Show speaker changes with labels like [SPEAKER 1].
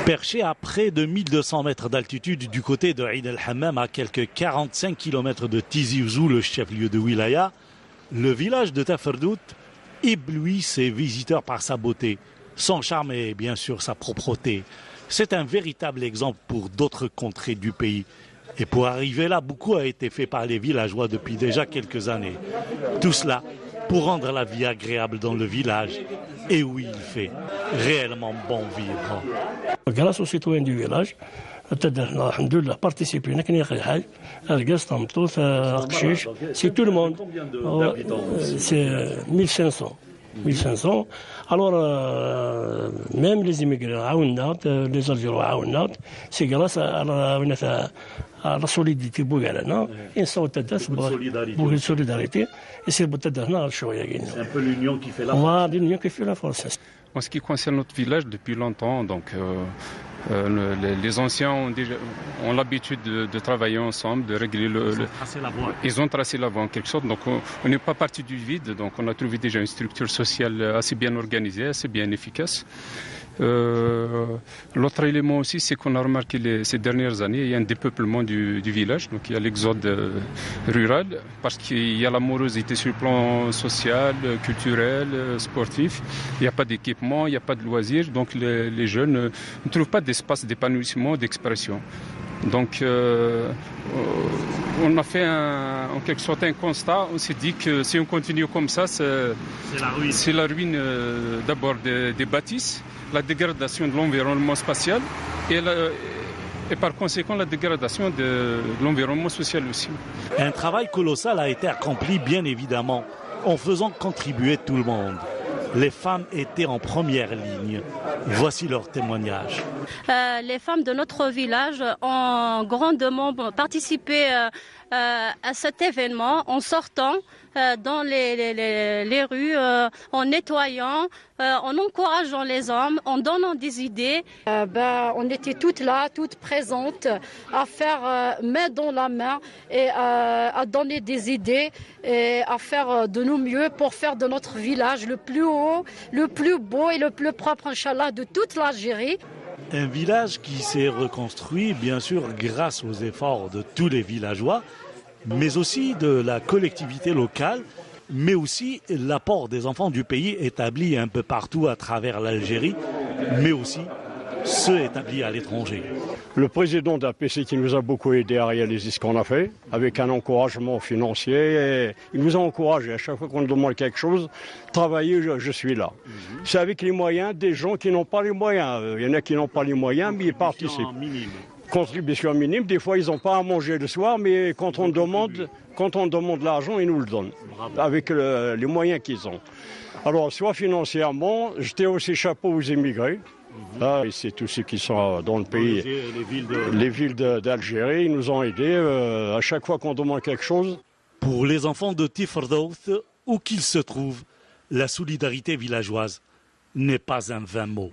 [SPEAKER 1] Perché à près de 1200 mètres d'altitude du côté de Aïd el-Hammam, à quelques 45 km de Tizi Ouzou, le chef-lieu de Wilaya, le village de Taferdout éblouit ses visiteurs par sa beauté, son charme et bien sûr sa propreté. C'est un véritable exemple pour d'autres contrées du pays. Et pour arriver là, beaucoup a été fait par les villageois depuis déjà quelques années. Tout cela pour rendre la vie agréable dans le village et où il fait réellement bon vivre.
[SPEAKER 2] Grâce aux citoyens du village, c'est tout le monde. C'est 1500. 1500. Alors, même les immigrés, les Algériens, c'est grâce à la solidité bougalana, une solidarité, et c'est un
[SPEAKER 1] peu l'union qui fait la force.
[SPEAKER 2] L'union qui fait la force.
[SPEAKER 3] En ce qui concerne notre village, depuis longtemps, donc, les anciens ont l'habitude de travailler ensemble, de régler Ils ont tracé la voie en quelque sorte. Donc on n'est pas parti du vide. Donc on a trouvé déjà une structure sociale assez bien organisée, assez bien efficace. L'autre élément aussi, c'est qu'on a remarqué ces dernières années, il y a un dépeuplement du village. Donc il y a l'exode rural parce qu'il y a la morosité sur le plan social, culturel, sportif. Il n'y a pas d'équipement, il n'y a pas de loisirs. Donc les jeunes ne trouvent pas d'espace d'épanouissement, d'expression. Donc on a fait en quelque sorte un constat. On s'est dit que si on continue comme ça, c'est la ruine d'abord des bâtisses, la dégradation de l'environnement spatial et par conséquent la dégradation de l'environnement social aussi.
[SPEAKER 1] Un travail colossal a été accompli bien évidemment en faisant contribuer tout le monde. Les femmes étaient en première ligne. Voici leur témoignage.
[SPEAKER 4] Les femmes de notre village ont grandement participé à cet événement en sortant dans les rues, en nettoyant, en encourageant les hommes, en donnant des idées. On était toutes là, toutes présentes, à faire main dans la main et à donner des idées et à faire de nos mieux pour faire de notre village le plus haut, le plus beau et le plus propre, Inch'Allah, de toute l'Algérie.
[SPEAKER 1] Un village qui s'est reconstruit, bien sûr, grâce aux efforts de tous les villageois, mais aussi de la collectivité locale, mais aussi l'apport des enfants du pays établis un peu partout à travers l'Algérie, mais aussi ceux établis à l'étranger.
[SPEAKER 5] Le président d'APC qui nous a beaucoup aidé à réaliser ce qu'on a fait, avec un encouragement financier. Et il nous a encouragés. À chaque fois qu'on nous demande quelque chose, travailler, je suis là. C'est avec les moyens des gens qui n'ont pas les moyens. Il y en a qui n'ont pas les moyens, mais ils participent. Contribution minime. Des fois, ils n'ont pas à manger le soir, mais quand on demande l'argent, ils nous le donnent, avec les moyens qu'ils ont. Alors, soit financièrement, j'étais aussi chapeau aux immigrés. Là, c'est tous ceux qui sont dans le pays, les villes d'Algérie, ils nous ont aidés à chaque fois qu'on demande quelque chose.
[SPEAKER 1] Pour les enfants de Taferdout, où qu'ils se trouvent, la solidarité villageoise n'est pas un vain mot.